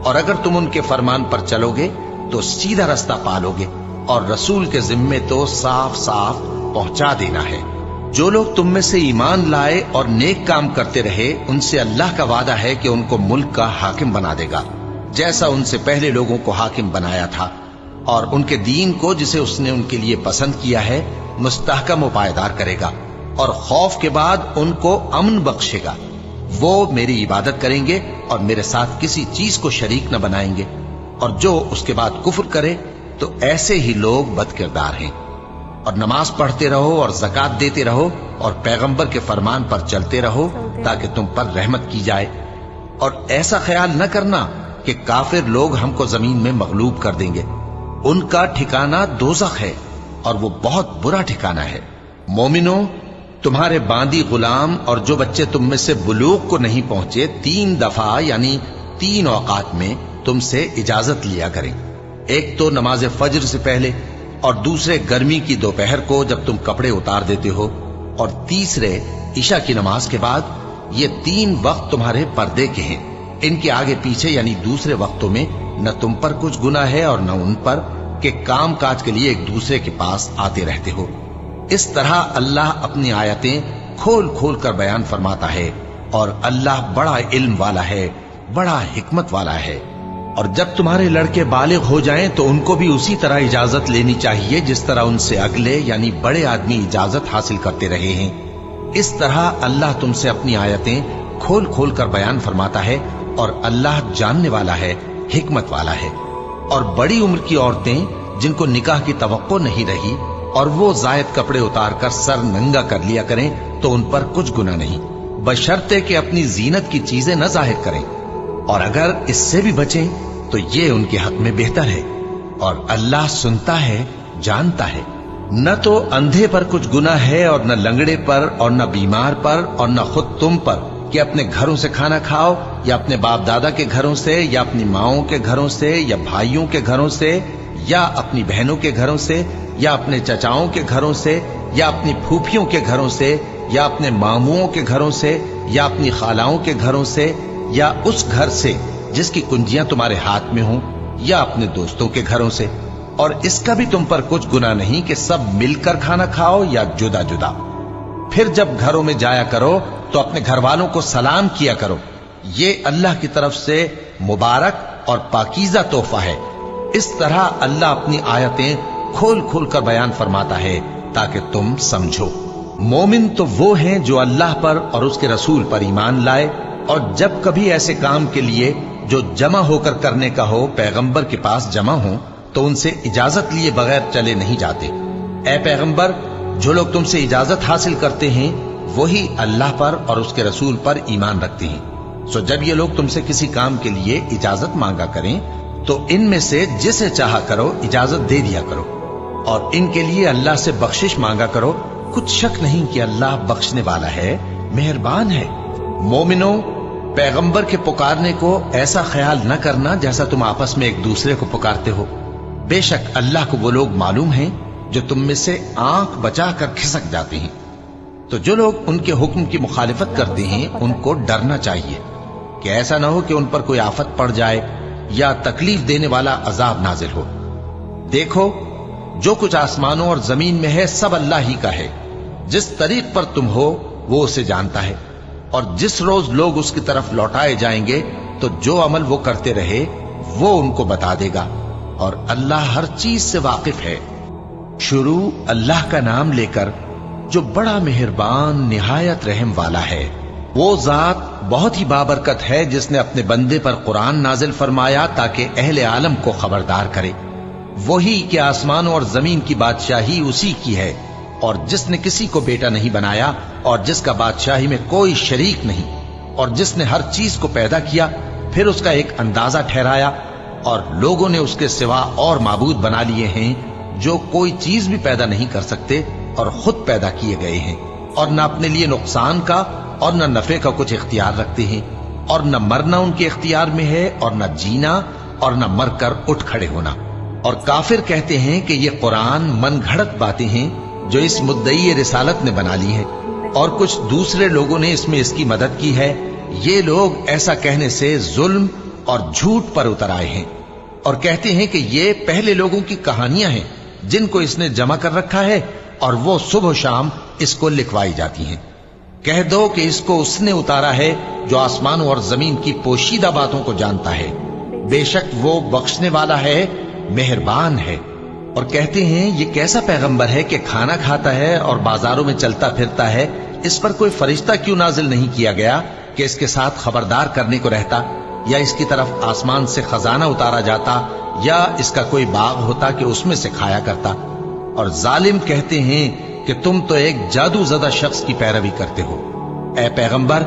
B: और अगर तुम उनके फरमान पर चलोगे तो सीधा रास्ता पालोगे, और रसूल के जिम्मे तो साफ साफ पहुंचा देना है। जो लोग तुम में से ईमान लाए और नेक काम करते रहे, उनसे अल्लाह का वादा है कि उनको मुल्क का हाकिम बना देगा, जैसा उनसे पहले लोगों को हाकिम बनाया था, और उनके दीन को जिसे उसने उनके लिए पसंद किया है मुस्तहकम व पायदार करेगा, और खौफ के बाद उनको अमन बख्शेगा। वो मेरी इबादत करेंगे और मेरे साथ किसी चीज को शरीक न बनाएंगे, और जो उसके बाद कुफ्र करे तो ऐसे ही लोग बदकिरदार हैं। और नमाज पढ़ते रहो और ज़कात देते रहो और पैगंबर के फरमान पर चलते रहो ताकि तुम पर रहमत की जाए। और ऐसा ख्याल न करना कि काफिर लोग हमको जमीन में मगलूब कर देंगे। उनका ठिकाना दोज़ख है और वो बहुत बुरा ठिकाना है। मोमिनो, तुम्हारे बांदी गुलाम और जो बच्चे तुम में से बुलूग को नहीं पहुंचे 3 दफा यानी 3 औकात में तुमसे इजाजत लिया करें। एक तो नमाज फज्र से पहले, और दूसरे गर्मी की दोपहर को जब तुम कपड़े उतार देते हो, और तीसरे ईशा की नमाज के बाद। ये 3 वक्त तुम्हारे पर्दे के हैं। इनके आगे पीछे यानी दूसरे वक्तों में न तुम पर कुछ गुनाह है और न उन पर, कि काम काज के लिए एक दूसरे के पास आते रहते हो। इस तरह अल्लाह अपनी आयतें खोल खोल कर बयान फरमाता है, और अल्लाह बड़ा इल्म वाला है, बड़ा हिकमत वाला है। और जब तुम्हारे लड़के बालिग हो जाएं तो उनको भी उसी तरह इजाजत लेनी चाहिए जिस तरह उनसे अगले यानी बड़े आदमी इजाजत हासिल करते रहे हैं। इस तरह अल्लाह तुमसे अपनी आयतें खोल खोल कर बयान फरमाता है, और अल्लाह जानने वाला है, हिकमत वाला है। और बड़ी उम्र की औरतें जिनको निकाह की तवक्को नहीं रही और वो जायद कपड़े उतार कर सर नंगा कर लिया करें तो उन पर कुछ गुनाह नहीं, बशर्ते कि अपनी जीनत की चीजें न जाहिर करें। और अगर इससे भी बचें तो ये उनके हक में बेहतर है, और अल्लाह सुनता है, जानता है। न तो अंधे पर कुछ गुनाह है और न लंगड़े पर और न बीमार पर और न खुद तुम पर कि अपने घरों से खाना खाओ, या अपने बाप दादा के घरों से, या अपनी माओं के घरों से, या भाइयों के घरों से, या अपनी बहनों के घरों से, या अपने चचाओं के घरों से, या अपनी फूफियों के घरों से, या अपने मामुओं के घरों से, या अपनी खालाओं के घरों से, या उस घर से जिसकी कुंजियां तुम्हारे हाथ में हों, या अपने दोस्तों के घरों से। और इसका भी तुम पर कुछ गुनाह नहीं कि सब मिलकर खाना खाओ या जुदा जुदा। फिर जब घरों में जाया करो तो अपने घर वालों को सलाम किया करो। ये अल्लाह की तरफ से मुबारक और पाकीज़ा तोहफा है। इस तरह अल्लाह अपनी आयतें खोल खोल कर बयान फरमाता है ताकि तुम समझो। मोमिन तो वो हैं जो अल्लाह पर और उसके रसूल पर ईमान लाए, और जब कभी ऐसे काम के लिए जो जमा होकर करने का हो पैगंबर के पास जमा हो तो उनसे इजाजत लिए बगैर चले नहीं जाते। ए पैगंबर, जो लोग तुमसे इजाजत हासिल करते हैं वही अल्लाह पर और उसके रसूल पर ईमान रखते हैं। सो जब ये लोग तुमसे किसी काम के लिए इजाजत मांगा करें तो इनमें से जिसे चाहा करो इजाजत दे दिया करो, और इनके लिए अल्लाह से बख्शिश मांगा करो। कुछ शक नहीं कि अल्लाह बख्शने वाला है, मेहरबान है। मोमिनो, पैगंबर के पुकारने को ऐसा ख्याल न करना जैसा तुम आपस में एक दूसरे को पुकारते हो। बेशक अल्लाह को वो लोग मालूम हैं जो तुम में से आंख बचाकर खिसक जाते हैं। तो जो लोग उनके हुक्म की मुखालिफत करते हैं उनको डरना चाहिए कि ऐसा ना हो कि उन पर कोई आफत पड़ जाए या तकलीफ देने वाला अजाब नाजिल हो। देखो, जो कुछ आसमानों और जमीन में है सब अल्लाह ही का है। जिस तरीक पर तुम हो वो उसे जानता है, और जिस रोज लोग उसकी तरफ लौटाए जाएंगे तो जो अमल वो करते रहे वो उनको बता देगा, और अल्लाह हर चीज से वाकिफ है। शुरू अल्लाह का नाम लेकर जो बड़ा मेहरबान निहायत रहम वाला है। वो जात बहुत ही बाबरकत है जिसने अपने बंदे पर कुरान नाजिल फरमाया ताकि अहले आलम को खबरदार करे। वही कि आसमानों और जमीन की बादशाही उसी की है, और जिसने किसी को बेटा नहीं बनाया और जिसका बादशाही में कोई शरीक नहीं, और जिसने हर चीज को पैदा किया फिर उसका एक अंदाजा ठहराया, और लोगों ने उसके सिवा और माबूद बना लिए हैं जो कोई चीज भी पैदा नहीं कर सकते और खुद पैदा किए गए हैं, और न अपने लिए नुकसान का और न नफे का कुछ इख्तियार रखते हैं, और न मरना उनके इख्तियार में है और न जीना और न मरकर उठ खड़े होना। और काफिर कहते हैं कि ये कुरान मन घड़त बातें हैं जो इस मुद्दई रिसालत ने बना ली है, और कुछ दूसरे लोगों ने इसमें इसकी मदद की है। ये लोग ऐसा कहने से जुल्म और झूठ पर उतर आए हैं, और कहते हैं कि ये पहले लोगों की कहानियां हैं जिनको इसने जमा कर रखा है, और वो सुबह शाम इसको लिखवाई जाती हैं। कह दो कि इसको उसने उतारा है जो आसमानों और जमीन की पोशीदा बातों को जानता है। बेशक वो बख्शने वाला है, मेहरबान है। और कहते हैं ये कैसा पैगंबर है कि खाना खाता है और बाजारों में चलता फिरता है, इस पर कोई फरिश्ता क्यों नाजिल नहीं किया गया कि इसके साथ खबरदार करने को रहता, या इसकी तरफ आसमान से खजाना उतारा जाता, या इसका कोई बाग होता कि उसमें से खाया करता। और जालिम कहते हैं कि तुम तो एक जादू ज़दा शख्स की पैरवी करते हो। ऐ पैगंबर,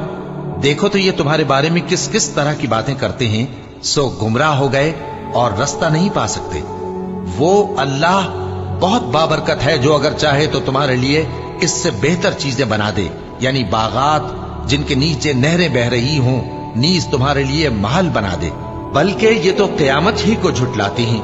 B: देखो तो ये तुम्हारे बारे में किस किस तरह की बातें करते हैं, सो गुमराह हो गए और रास्ता नहीं पा सकते। वो अल्लाह बहुत बाबरकत है, जो अगर चाहे तो तुम्हारे लिए इससे बेहतर चीजें बना दे, यानी बागात जिनके नीचे नहरें बह रही हों, नीज तुम्हारे लिए महल बना दे। बल्कि ये तो क़यामत ही को झुटलाती हैं,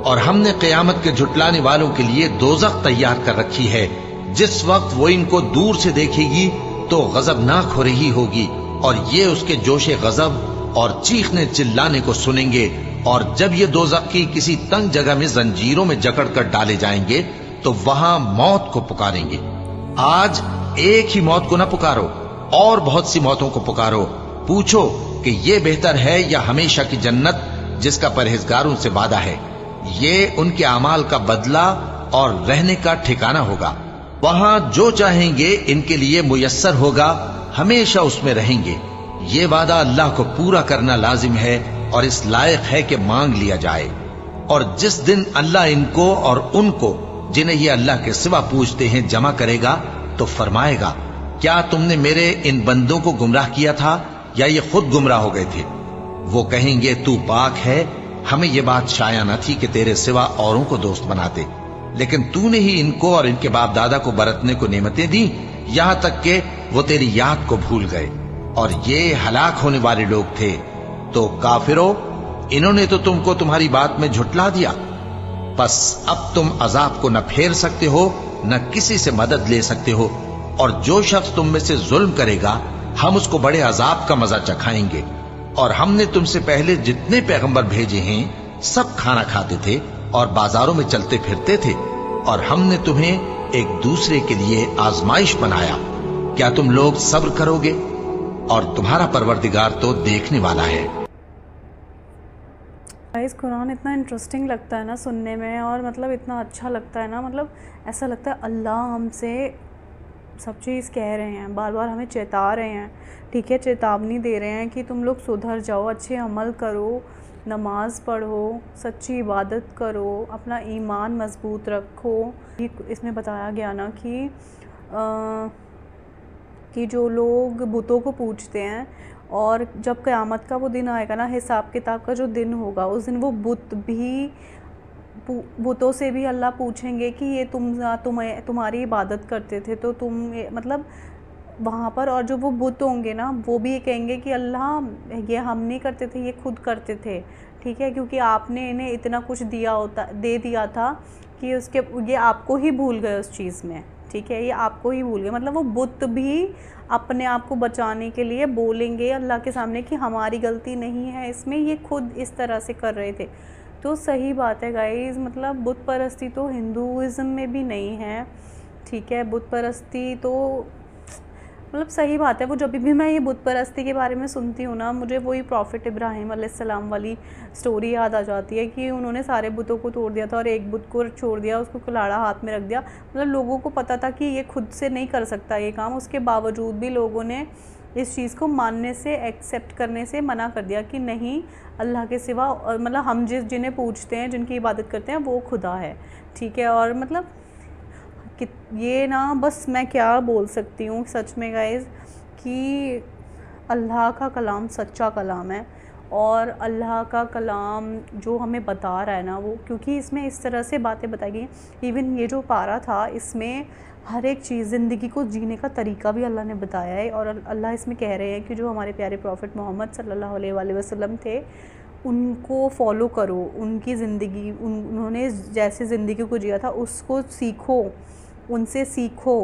B: और हमने क़यामत के झुटलाने वालों के लिए दोज़ख तैयार कर रखी है। जिस वक्त वो इनको दूर से देखेगी तो गजबनाक हो रही होगी, और ये उसके जोशे गजब और चीखने चिल्लाने को सुनेंगे। और जब ये दोज़खी किसी तंग जगह में जंजीरों में जकड़ कर डाले जाएंगे तो वहां मौत को पुकारेंगे। आज एक ही मौत को न पुकारो, और बहुत सी मौतों को पुकारो। पूछो कि ये बेहतर है या हमेशा की जन्नत जिसका परहेजगारों से वादा है। ये उनके अमाल का बदला और रहने का ठिकाना होगा। वहां जो चाहेंगे इनके लिए मुयस्सर होगा, हमेशा उसमें रहेंगे। ये वादा अल्लाह को पूरा करना लाजिम है और इस लायक है कि मांग लिया जाए। और जिस दिन अल्लाह इनको और उनको जिन्हें ये अल्लाह के सिवा पूजते हैं जमा करेगा तो फरमाएगा, क्या तुमने मेरे इन बंदों को गुमराह किया था या ये खुद गुमराह हो गए थे? वो कहेंगे, तू पाक है, हमें ये बात शाया न थी कि तेरे सिवा औरों को दोस्त बनाते, लेकिन तूने ही इनको और इनके बाप दादा को बरतने को नेमतें दी, यहां तक कि वो तेरी याद को भूल गए, और ये हलाक होने वाले लोग थे। तो काफिरों, इन्होंने तो तुमको तुम्हारी बात में झुटला दिया। बस अब तुम अजाब को न फेर सकते हो, न किसी से मदद ले सकते हो, और जो शख्स तुम में से जुल्म करेगा हम उसको बड़े अजाब का मजा चखाएंगे। और हमने तुमसे पहले जितने पैगंबर भेजे हैं सब खाना खाते थे और बाजारों में चलते फिरते थे, और हमने तुम्हें एक दूसरे के लिए आजमाइश बनाया। क्या तुम लोग सब्र करोगे? और तुम्हारा परवरदिगार तो देखने वाला है।
A: गाइस, कुरान इतना इंटरेस्टिंग लगता है ना सुनने में, और मतलब इतना अच्छा लगता है ना, मतलब ऐसा लगता है अल्लाह हमसे सब चीज़ कह रहे हैं, बार बार हमें चेता रहे हैं, ठीक है, चेतावनी दे रहे हैं कि तुम लोग सुधर जाओ, अच्छे अमल करो, नमाज पढ़ो, सच्ची इबादत करो, अपना ईमान मजबूत रखो। इसमें बताया गया ना कि जो लोग बुतों को पूजते हैं, और जब क़यामत का वो दिन आएगा ना, हिसाब किताब का जो दिन होगा, उस दिन वो बुतों से भी अल्लाह पूछेंगे कि ये तुम्हारी इबादत करते थे, तो तुम मतलब वहाँ पर, और जो वो बुत होंगे ना वो भी ये कहेंगे कि अल्लाह ये हम नहीं करते थे, ये खुद करते थे, ठीक है, क्योंकि आपने इन्हें इतना कुछ दे दिया था कि ये आपको ही भूल गए उस चीज़ में, ठीक है, ये आपको ही भूल गए। मतलब वो बुत भी अपने आप को बचाने के लिए बोलेंगे अल्लाह के सामने कि हमारी गलती नहीं है इसमें, ये खुद इस तरह से कर रहे थे। तो सही बात है गाइज़, मतलब बुत परस्ती तो हिंदुज़म में भी नहीं है, ठीक है, बुत परस्ती तो मतलब सही बात है। वो जब भी मैं ये बुत परस्ती के बारे में सुनती हूँ ना, मुझे वही प्रॉफिट इब्राहिम अलैहिस्सलाम वाली स्टोरी याद आ जाती है कि उन्होंने सारे बुतों को तोड़ दिया था और एक बुत को छोड़ दिया, उसको कुल्हाड़ा हाथ में रख दिया। मतलब लोगों को पता था कि ये खुद से नहीं कर सकता ये काम, उसके बावजूद भी लोगों ने इस चीज़ को मानने से, एक्सेप्ट करने से मना कर दिया कि नहीं, अल्लाह के सिवा, और मतलब हम जिन्हें पूछते हैं, जिनकी इबादत करते हैं, वो खुदा है, ठीक है। और मतलब कि ये ना, बस मैं क्या बोल सकती हूँ सच में गाइज़, कि अल्लाह का कलाम सच्चा कलाम है, और अल्लाह का कलाम जो हमें बता रहा है ना वो, क्योंकि इसमें इस तरह से बातें बताई गई, इवन ये जो पारा था इसमें हर एक चीज़, ज़िंदगी को जीने का तरीका भी अल्लाह ने बताया है। और अल्लाह इसमें कह रहे हैं कि जो हमारे प्यारे प्रॉफिट मोहम्मद सल्लल्लाहु अलैहि वसल्लम थे, उनको फॉलो करो, उनकी ज़िंदगी, उन्होंने जैसे ज़िंदगी को जिया था उसको सीखो, उनसे सीखो।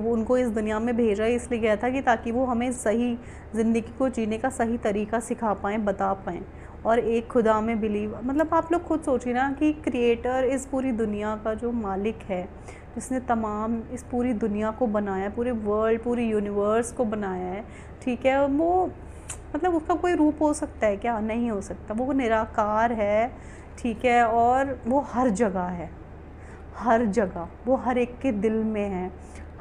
A: उनको इस दुनिया में भेजा इसलिए गया था कि ताकि वो हमें सही ज़िंदगी को जीने का सही तरीका सिखा पाएँ, बता पाएँ, और एक खुदा में बिलीव। मतलब आप लोग खुद सोचिए ना कि क्रिएटर इस पूरी दुनिया का जो मालिक है, जिसने तमाम इस पूरी दुनिया को बनाया है, पूरे वर्ल्ड, पूरी यूनिवर्स को बनाया है, ठीक है, वो مطلب اس کا کوئی روپ ہو سکتا ہے کیا؟ نہیں ہو سکتا. وہ نراکار ہے, ٹھیک ہے, اور وہ ہر جگہ ہے, ہر جگہ. وہ ہر ایک کے دل میں ہے,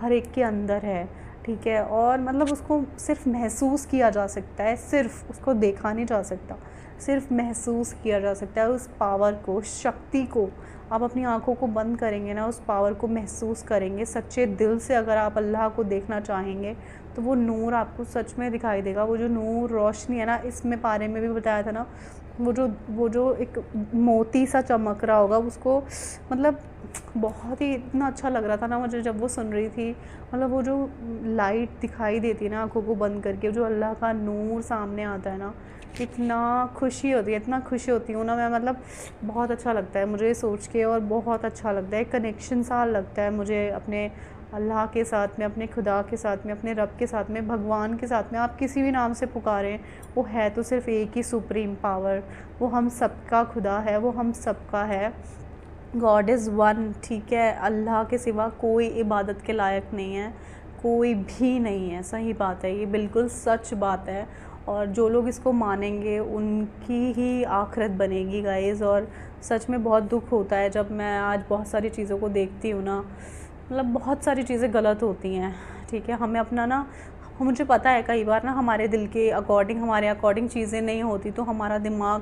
A: ہر ایک کے اندر ہے, ٹھیک ہے. اور مطلب اس کو صرف محسوس کیا جا سکتا ہے, صرف اس کو دیکھا نہیں جا سکتا, صرف محسوس کیا جا سکتا ہے اس پاور کو, اس شکتی کو. آپ اپنی آنکھوں کو بند کریں گے نا, اس پاور کو محسوس کریں گے سچے دل سے. اگر آپ اللہ کو دیکھنا چاہیں گے تو وہ نور آپ کو سچ میں دکھائی دے گا. وہ جو نور روشنی ہے نا, اس میں پارے میں بھی بتایا تھا نا, وہ جو ایک موتی سا چمک رہا ہوگا, اس کو مطلب بہت ہی اتنا اچھا لگ رہا تھا نا مجھے جب وہ سن رہی تھی. مطلب وہ جو لائٹ دکھائی دیتی ہے نا آنکھوں کو بند کر کے, جو اللہ کا نور سامنے آتا ہے نا, اتنا خوشی ہوتی ہے, اتنا خوشی ہوتی ہوں نا میں. مطلب بہت اچھا لگتا ہے مجھے سوچ کے, اور بہت اچھا لگتا ہے. کنیکشن سا لگتا ہے مجھے اپنے اللہ کے ساتھ میں, اپنے خدا کے ساتھ میں, اپنے رب کے ساتھ میں, بھگوان کے ساتھ میں. آپ کسی بھی نام سے پکاریں, وہ ہے تو صرف ایک ہی سپریم پاور. وہ ہم سب کا خدا ہے, وہ ہم سب کا ہے. گاڈ از ون, ٹھیک ہے. اللہ کے سوا کوئی عبادت کے لائق نہیں ہے, کوئی بھی نہیں ہے. صحیح بات ہے, یہ بالکل سچ بات ہے. اور جو لوگ اس کو مانیں گے ان کی ہی آخرت بنے گی گائز. اور سچ میں بہت دکھ ہوتا ہے جب میں آج بہت ساری چیزوں کو دیکھتی ہوں نا. مطلب بہت ساری چیزیں غلط ہوتی ہیں, ٹھیک ہے. ہمیں اپنا نا, مجھے پتہ ہے کئی بار نا ہمارے دل کے اکارڈنگ, ہمارے اکارڈنگ چیزیں نہیں ہوتی تو ہمارا دماغ,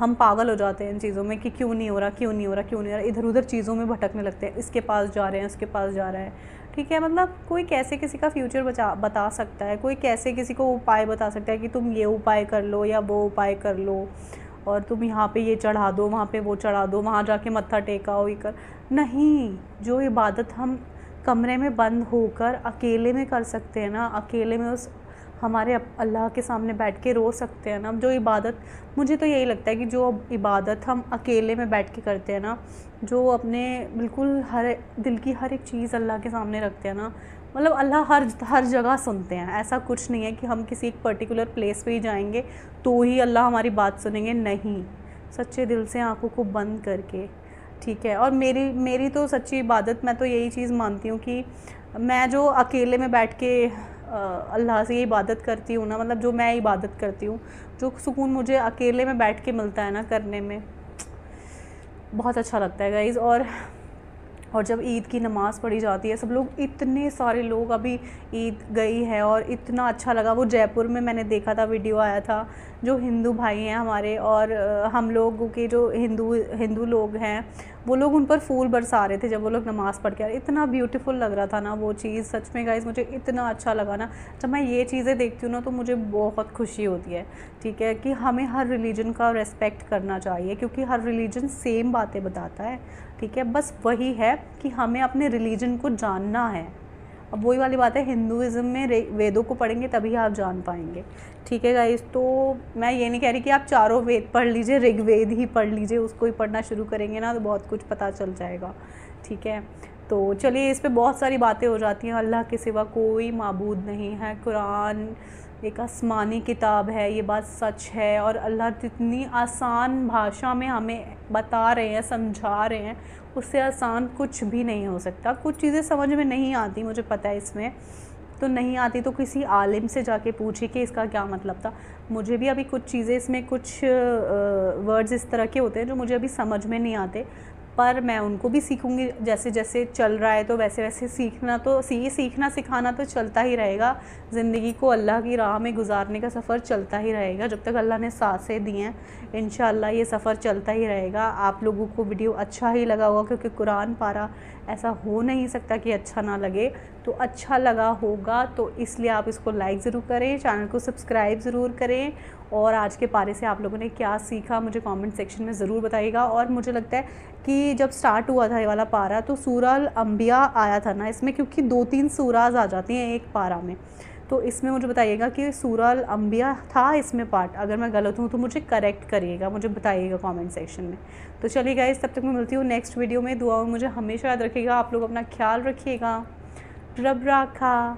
A: ہم پاگل ہو جاتے ہیں ان چیزوں میں کہ کیوں نہیں ہو رہا, کیوں نہیں ہو رہا, کیوں نہیں ہو رہا. ادھر ادھر چیزوں میں بھٹکنے لگتے ہیں, اس کے پاس جا رہے ہیں, اس کے پاس جا رہا ہے, ٹھیک ہے. مطلب کوئی کیسے کسی کا فیوچر بتا سکتا ہے, کوئی کیسے کسی کو اپائے بتا سکتا ہے کہ تم یہ اپائے کر لو یا وہ اپائے کر لو, اور تم یہاں پہ یہ چڑھا دو, وہاں پہ وہ چڑھا دو, وہاں جا کے متھا ٹیکاؤ, یہ کر. نہیں, جو عبادت ہم کمرے میں بند ہو کر اکیلے میں کر سکتے ہیں نا, اکیلے میں اس ہمارے اللہ کے سامنے بیٹھ کے رو سکتے ہیں نا, جو عبادت, مجھے تو یہی لگتا ہے کہ جو عبادت ہم اکیلے میں بیٹھ کے کرتے ہیں نا, جو اپنے بالکل ہر دل کی ہر ایک چیز اللہ کے سامنے رکھتے ہیں نا, مطلب اللہ ہر جگہ سنتے ہیں. ایسا کچھ نہیں ہے کہ ہم کسی ایک پرٹیکولر پلیس پہ ہی جائیں گے تو ہی اللہ ہماری بات سنیں گے. نہیں, سچے دل سے آنکھوں کو بند کر کے, ٹھیک ہے. اور میری تو سچی عبادت, میں تو یہی چیز مانتی ہوں کہ میں جو اکیلے میں بیٹھ کے اللہ سے یہ عبادت کرتی ہوں نا, مطلب جو میں عبادت کرتی ہوں, جو سکون مجھے اکیلے میں بیٹھ کے ملتا ہے نا کرنے میں, بہت اچھا لگتا ہے گائز. اور جب عید کی نماز پڑھی جاتی ہے, سب لوگ, اتنے سارے لوگ, ابھی عید گئی ہے اور اتنا اچھا لگا. وہ جے پور میں نے دیکھا تھا, ویڈیو آیا تھا, جو ہندو بھائی ہیں ہمارے اور ہم لوگوں کے جو ہندو لوگ ہیں, وہ لوگ ان پر پھول برسا رہے تھے جب وہ لوگ نماز پڑھ کے آ رہے. اتنا بیوٹیفل لگ رہا تھا نا وہ چیز, سچ میں گائز مجھے اتنا اچھا لگا نا. جب میں یہ چیزیں دیکھتی ہوں نا تو مجھے بہت خوشی ہوتی ہے, ٹھیک ہے, کہ ہمیں ہر ریلیجن کا ریسپیکٹ کرنا چاہیے, کیونکہ ہر ریلیجن سیم باتیں بتاتا ہے, ٹھیک ہے. بس وہی ہے کہ ہمیں اپنے ریلیجن کو جاننا ہے. اب وہی والی بات ہے, ہندوازم میں ویدوں کو پڑھیں گے تبھی آپ جان پائیں گے, ٹھیک ہے گائز. تو میں یہ نہیں کہہ رہی کہ آپ چاروں وید پڑھ لیجئے, رگ وید ہی پڑھ لیجئے, اس کو ہی پڑھنا شروع کریں گے نا تو بہت کچھ پتہ چل جائے گا, ٹھیک ہے. تو چلیے, اس پہ بہت ساری باتیں ہو جاتی ہیں. اللہ کے سوا کوئی معبود نہیں ہے. قرآن ایک آسمانی کتاب ہے, یہ بات سچ ہے. اور اللہ جتنی آسان بھاشا میں ہمیں بتا رہے ہیں, سمجھا رہے ہیں, اس سے آسان کچھ بھی نہیں ہو سکتا. کچھ چیزیں سمجھ میں نہیں آتی, مجھے پتہ ہے اس میں تو نہیں آتی, تو کسی عالم سے جا کے پوچھے کہ اس کا کیا مطلب تھا. مجھے بھی ابھی کچھ چیزیں, اس میں کچھ ورڈز اس طرح کے ہوتے ہیں جو مجھے ابھی سمجھ میں نہیں آتے, پر میں ان کو بھی سیکھوں گی جیسے جیسے چل رہا ہے. تو ویسے ویسے سیکھنا سکھانا تو چلتا ہی رہے گا. زندگی کو اللہ کی راہ میں گزارنے کا سفر چلتا ہی رہے گا جب تک اللہ نے سانسیں دی ہیں. انشاءاللہ یہ سفر چلتا ہی رہے گا. آپ لوگوں کو ویڈیو اچھا ہی لگا ہوگا, کیونکہ قرآن پارا ایسا ہو نہیں سکتا کہ اچھا نہ لگے. تو اچھا لگا ہوگا تو اس لیے آپ اس کو لائک ضرور کریں, چینل کو سبسکرائب ضرور کریں. اور آج کے پارے سے آپ لوگوں نے کیا سیکھا مجھے کامنٹ سیکشن میں ضرور بتائیے گا. اور مجھے لگتا ہے کہ جب سٹارٹ ہوا تھا یہ والا پارا تو سورہ الانبیاء آیا تھا نا اس میں, کیونکہ 2-3 سوراز آ جاتی ہیں ایک پارا میں. تو اس میں مجھے بتائیے گا کہ سورہ الانبیاء تھا اس میں پارٹ. اگر میں غلط ہوں تو مجھے کریکٹ کریے گا, مجھے بتائیے گا کامنٹ سیکشن میں. تو چلیے گائز, تب تک میں ملتی ہوں نیکسٹ ویڈیو میں. دعاؤں میں مجھے ہمیشہ یاد رکھیے گا. آپ لوگ اپنا خیال رکھیے گا. رب راکھا.